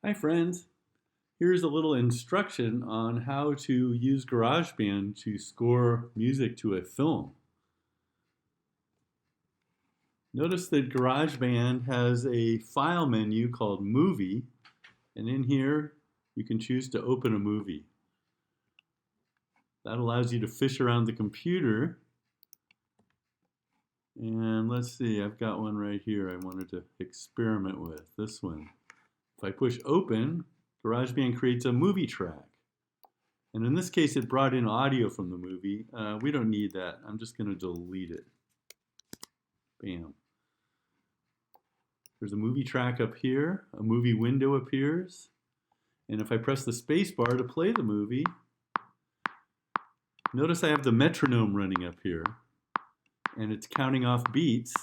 Hi friends, here's a little instruction on how to use GarageBand to score music to a film. Notice that GarageBand has a file menu called Movie, and in here you can choose to open a movie. That allows you to fish around the computer, and let's see, I've got one right here I wanted to experiment with, this one. If I push open, GarageBand creates a movie track. And in this case, it brought in audio from the movie. We don't need that. I'm just going to delete it. Bam. There's a movie track up here. A movie window appears. And if I press the space bar to play the movie, notice I have the metronome running up here. And it's counting off beats.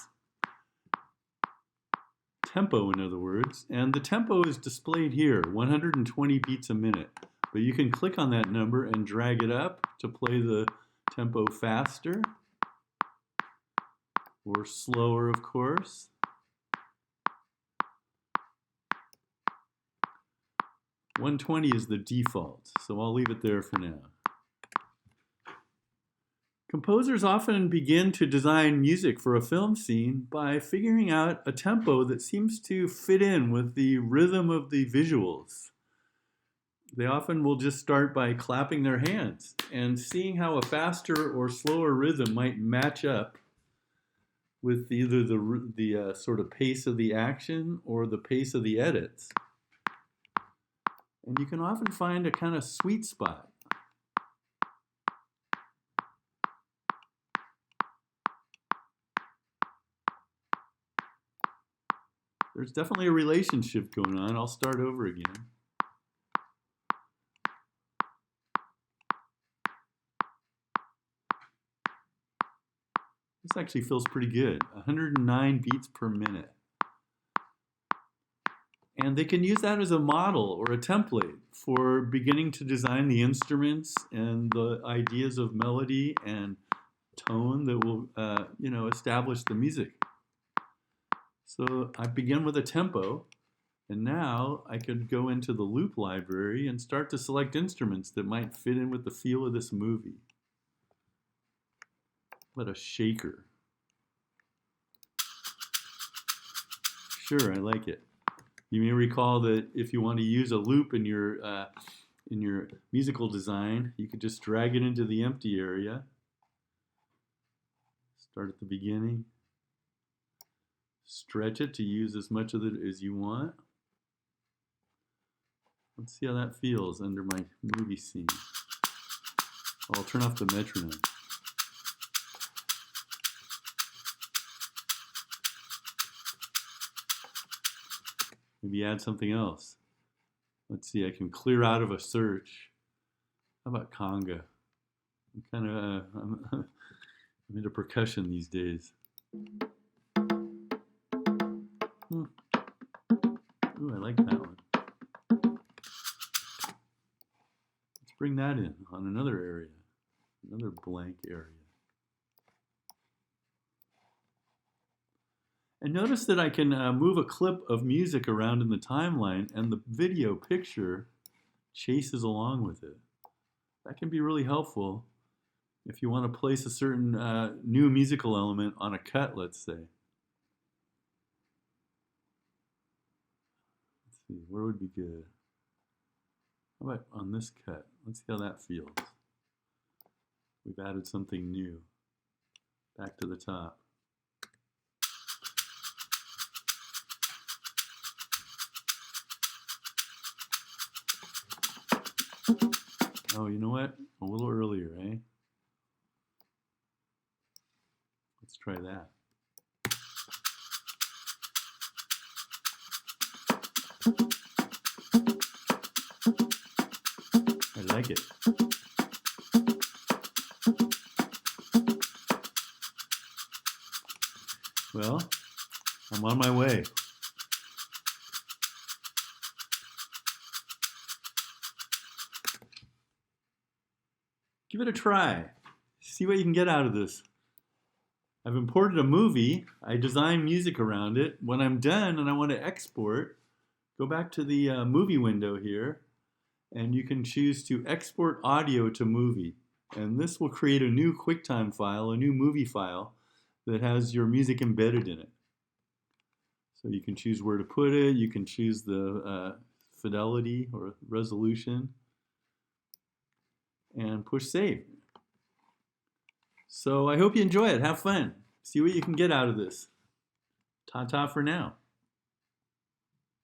Tempo, in other words. And the tempo is displayed here, 120 beats a minute. But you can click on that number and drag it up to play the tempo faster or slower, of course. "120" is the default, so I'll leave it there for now. Composers often begin to design music for a film scene by figuring out a tempo that seems to fit in with the rhythm of the visuals. They often will just start by clapping their hands and seeing how a faster or slower rhythm might match up with either the sort of pace of the action or the pace of the edits. And you can often find a kind of sweet spot. There's definitely a relationship going on. I'll start over again. This actually feels pretty good. 109 beats per minute. And they can use that as a model or a template for beginning to design the instruments and the ideas of melody and tone that will, establish the music. So I begin with a tempo, and now I could go into the loop library and start to select instruments that might fit in with the feel of this movie. What a shaker. Sure, I like it. You may recall that if you want to use a loop in your musical design, you could just drag it into the empty area. Start at the beginning. Stretch it to use as much of it as you want. Let's see how that feels under my movie scene. I'll turn off the metronome. Maybe add something else. Let's see, I can clear out of a search. How about conga? I'm into percussion these days. Ooh, I like that one. Let's bring that in on another area, another blank area. And notice that I can move a clip of music around in the timeline and the video picture chases along with it. That can be really helpful if you want to place a certain new musical element on a cut, let's say. Let's see, where would be good? How about on this cut? Let's see how that feels. We've added something new. Back to the top. Oh, you know what? A little earlier, eh? Let's try that. I like it. Well, I'm on my way. Give it a try. See what you can get out of this. I've imported a movie. I design music around it. When I'm done and I want to export, Go back to the movie window here, and you can choose to export audio to movie. And this will create a new QuickTime file, a new movie file that has your music embedded in it. So you can choose where to put it, you can choose the fidelity or resolution, and push save. So I hope you enjoy it. Have fun. See what you can get out of this. Ta-ta for now.